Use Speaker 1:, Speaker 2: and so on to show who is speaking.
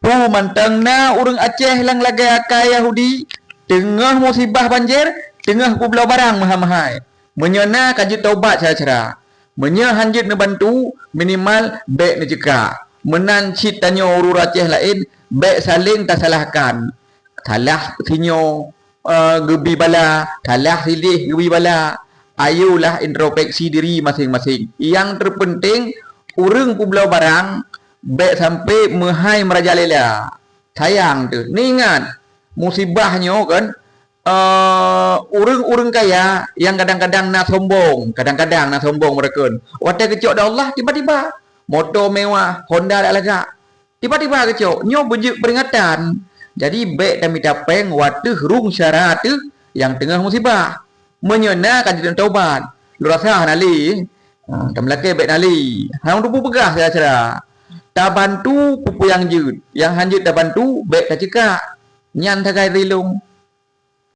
Speaker 1: mantangna urang Aceh lang lagai akai Yahudi tengah musibah banjir, tengah pulau barang mahal-mahal. Menyana kajut taubat cara-cara. Menya hanjit na bantu minimal baik na jeka. Menan cit tanyo urur Aceh lain baik saling tak salahkan. Salah sinyo gebi bala, salah silih gebi bala. Ayolah introspeksi diri masing-masing. Yang terpenting urang pulau barang baik sampai mehai merajalela. Sayang tu. Ni ingat musibahnya kan urang-urang kaya yang kadang-kadang nak sombong, mereka. Waktu kecok dah Allah tiba-tiba motor mewah, Honda dah lagak. Tiba-tiba kecok, nyo peringatan. Jadi baik kami tapeng waktu rung syarat tu yang tengah musibah. Menyena kajian taubat. Lu rasa nali, tam laki baik nali. Hang tu pegah cara. Tak bantu pupu yang jut, yang hanjut tak bantu baik kacika. Nyan takai rilung.